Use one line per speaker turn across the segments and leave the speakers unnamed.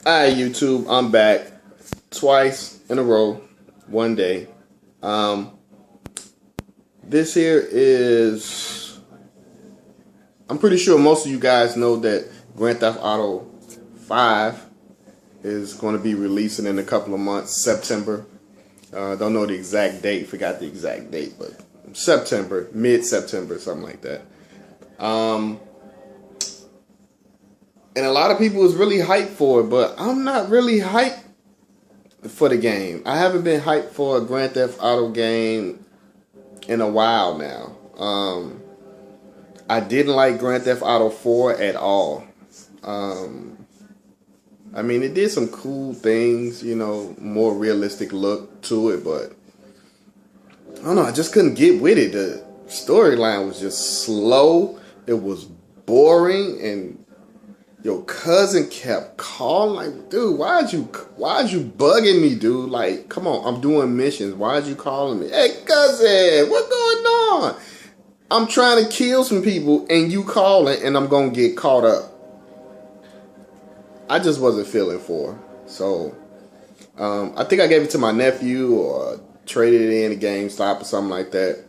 Alright, YouTube, I'm back twice in a row, one day. Um, this here is. I'm pretty sure most of you guys know that Grand Theft Auto 5 is going to be releasing in a couple of months, September. Don't know the exact date, forgot the exact date, but September, mid-September, something like that. Um, and a lot of people is really hyped for it, but I'm not really hyped for the game. I haven't been hyped for a Grand Theft Auto game in a while now. I didn't like Grand Theft Auto 4 at all. Um, I mean, it did some cool things, more realistic look to it, but I don't know, I just couldn't get with it. The storyline was just slow. It was boring, and your cousin kept calling, like, dude, why'd you bugging me, dude? Like, come on, I'm doing missions. Why'd you calling me? Hey, cousin, what's going on? I'm trying to kill some people, and you calling, and I'm gonna get caught up. I just wasn't feeling for her. So, I think I gave it to my nephew or traded it in a GameStop or something like that.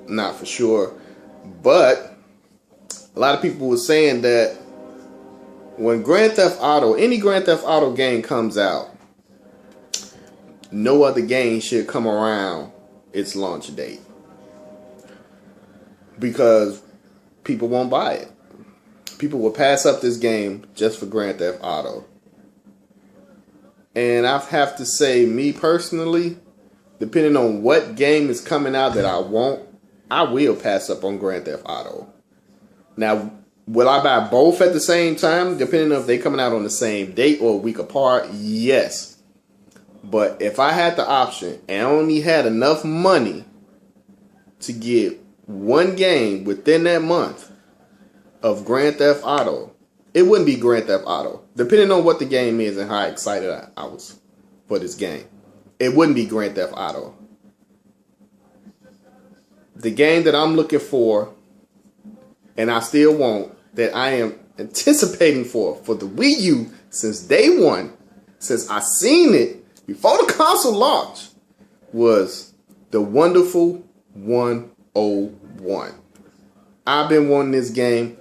Not for sure. But a lot of people were saying that when Grand Theft Auto, any Grand Theft Auto game comes out, no other game should come around its launch date, because people won't buy it. People will pass up this game just for Grand Theft Auto. And I have to say, me personally, depending on what game is coming out that I want, I will pass up on Grand Theft Auto. Now, will I buy both at the same time, depending on if they're coming out on the same date or a week apart? Yes. But if I had the option and I only had enough money to get one game within that month of Grand Theft Auto, it wouldn't be Grand Theft Auto. Depending on what the game is and how excited I was for this game, it wouldn't be Grand Theft Auto. The game that I'm looking for, and I still want, that I am anticipating for the Wii U since day one, since I seen it before the console launch, was the Wonderful 101. I've been wanting this game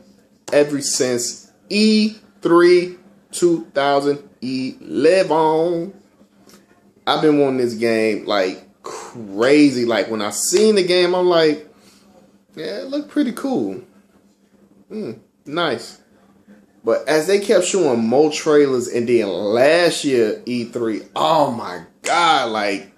ever since E3 2011. I've been wanting this game like crazy. Like, when I seen the game, I'm like, yeah, it looked pretty cool. Nice. But as they kept showing more trailers, and then last year E3, oh my god, like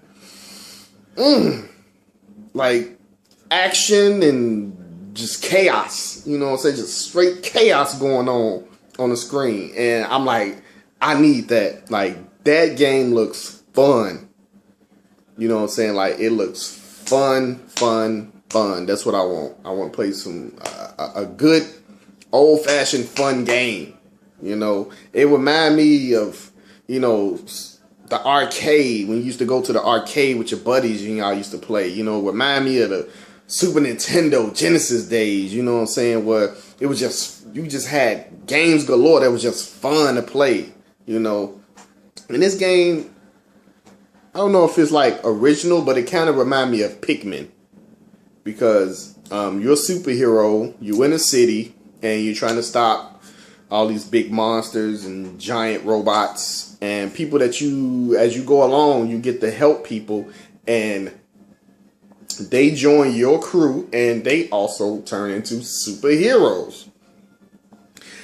action and just chaos. You know what I'm saying? Just straight chaos going on the screen. And I'm like, I need that. Like, that game looks fun. You know what I'm saying? Like, it looks fun. That's what I want. I want to play some a good old-fashioned fun game. It remind me of, the arcade, when you used to go to the arcade with your buddies and y'all used to play. Remind me of the Super Nintendo Genesis days, you know what I'm saying, where it was just, you just had games galore that was just fun to play. And this game, I don't know if it's like original, but it kind of remind me of Pikmin, because you're a superhero, you in a city, and you're trying to stop all these big monsters and giant robots and people that you, as you go along, you get to help people, and they join your crew, and they also turn into superheroes.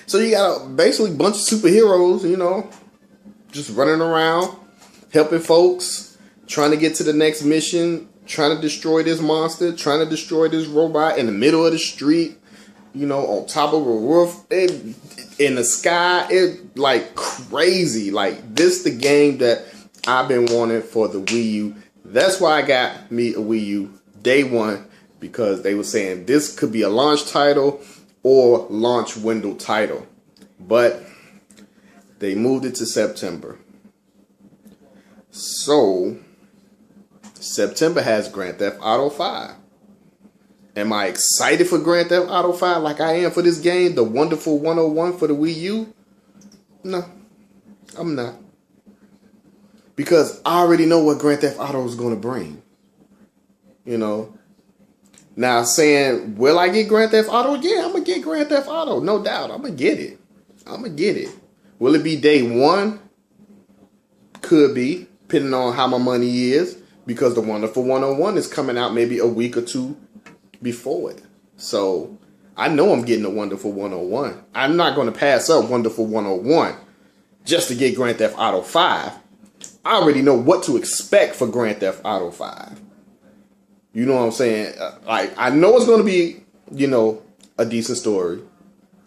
So you got basically a bunch of superheroes, just running around, helping folks, trying to get to the next mission, trying to destroy this monster, trying to destroy this robot in the middle of the street, on top of a roof, in the sky. It like crazy. Like, this the game that I've been wanting for the Wii U. That's why I got me a Wii U day one, because they were saying this could be a launch title or launch window title. But they moved it to September. So September has Grand Theft Auto 5. Am I excited for Grand Theft Auto 5 like I am for this game, the Wonderful 101 for the Wii U? No. I'm not. Because I already know what Grand Theft Auto is going to bring. You know. Now saying, will I get Grand Theft Auto? Yeah, I'm going to get Grand Theft Auto. No doubt. I'm going to get it. I'm going to get it. Will it be day one? Could be, depending on how my money is. Because the Wonderful 101 is coming out maybe a week or two before it. So, I know I'm getting a Wonderful 101. I'm not going to pass up Wonderful 101 just to get Grand Theft Auto 5. I already know what to expect for Grand Theft Auto 5. You know what I'm saying? Like, I know it's going to be, you know, a decent story.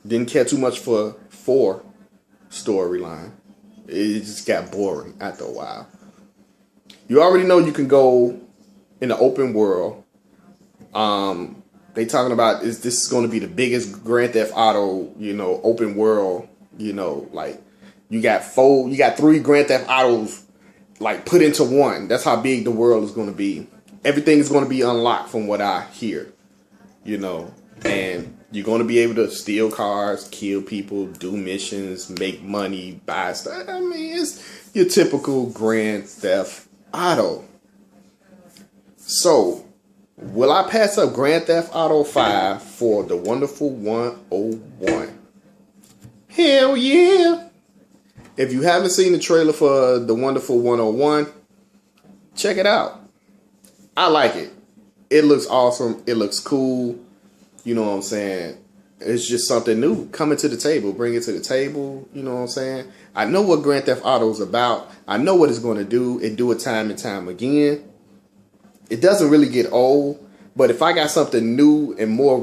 Didn't care too much for 4 storyline. It just got boring after a while. You already know you can go in the open world. They talking about this is going to be the biggest Grand Theft Auto, you know, open world, you know, like you got 3 Grand Theft Autos like put into one. That's how big the world is going to be. Everything is going to be unlocked from what I hear, you know, and you're going to be able to steal cars, kill people, do missions, make money, buy stuff. I mean, it's your typical Grand Theft Auto. So, will I pass up Grand Theft Auto 5 for the Wonderful 101? Hell yeah! If you haven't seen the trailer for the Wonderful 101, check it out. I like it. It looks awesome. It looks cool. You know what I'm saying? It's just something new. Coming to the table. Bring it to the table. You know what I'm saying? I know what Grand Theft Auto is about. I know what it's going to do. It do it time and time again. It doesn't really get old. But if I got something new and more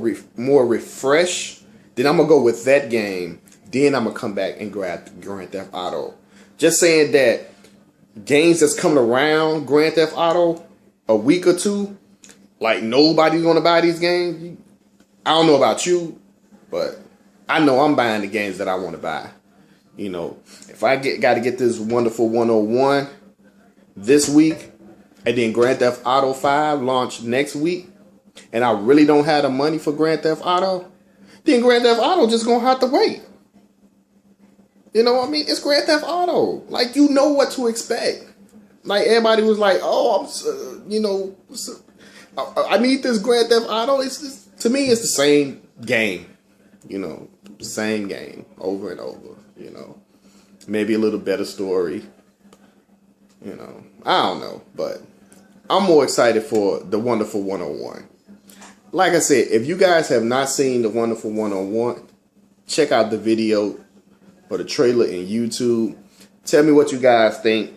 refreshed, then I'm going to go with that game. Then I'm going to come back and grab Grand Theft Auto. Just saying that games that's coming around Grand Theft Auto a week or two, like nobody's going to buy these games. I don't know about you, but I know I'm buying the games that I want to buy. You know, if I got to get this Wonderful 101 this week, and then Grand Theft Auto 5 launch next week, and I really don't have the money for Grand Theft Auto, then Grand Theft Auto just going to have to wait. You know what I mean? It's Grand Theft Auto. Like, you know what to expect. Like, everybody was like, oh, you know, I need this Grand Theft Auto. To me, it's the same game. You know, same game over and over. You know, maybe a little better story. You know, I don't know. But I'm more excited for the Wonderful 101. Like I said, if you guys have not seen the Wonderful 101, check out the video or the trailer in YouTube. Tell me what you guys think.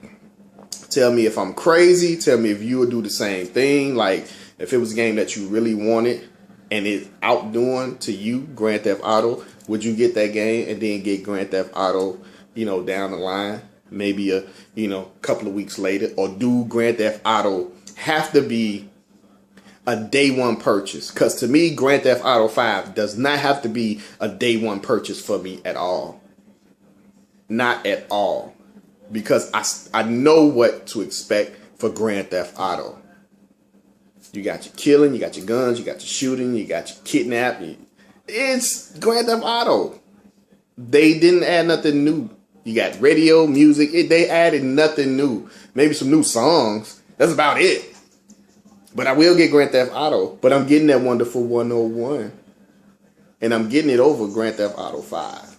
Tell me if I'm crazy. Tell me if you would do the same thing. Like, if it was a game that you really wanted and it's outdoing to you Grand Theft Auto, would you get that game and then get Grand Theft Auto, you know, down the line? Maybe a, you know, couple of weeks later? Or do Grand Theft Auto have to be a day one purchase? Because to me, Grand Theft Auto 5 does not have to be a day one purchase for me at all. Not at all. Because I know what to expect for Grand Theft Auto. You got your killing, you got your guns, you got your shooting, you got your kidnapping. It's Grand Theft Auto. They didn't add nothing new. You got radio, music. They added nothing new. Maybe some new songs. That's about it. But I will get Grand Theft Auto. But I'm getting that Wonderful 101. And I'm getting it over Grand Theft Auto 5.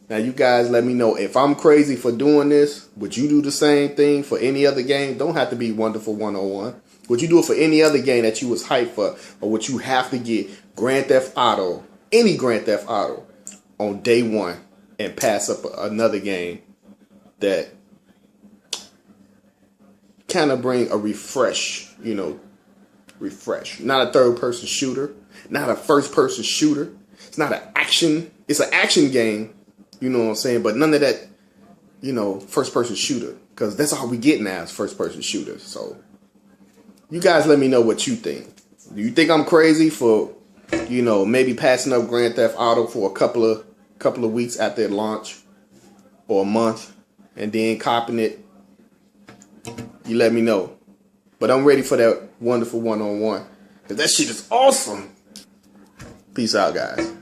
Now, you guys let me know if I'm crazy for doing this. Would you do the same thing for any other game? Don't have to be Wonderful 101. Would you do it for any other game that you was hyped for? Or would you have to get Grand Theft Auto, any Grand Theft Auto, on day one and pass up another game that kind of bring a refresh, you know, refresh. Not a third-person shooter. Not a first-person shooter. It's not an action. It's an action game. You know what I'm saying? But none of that, you know, first-person shooter. Because that's all we get now is first-person shooters. So, you guys let me know what you think. Do you think I'm crazy for, you know, maybe passing up Grand Theft Auto for a couple of weeks after it launch? Or a month? And then copping it? You let me know. But I'm ready for that Wonderful 101. Because that shit is awesome. Peace out, guys.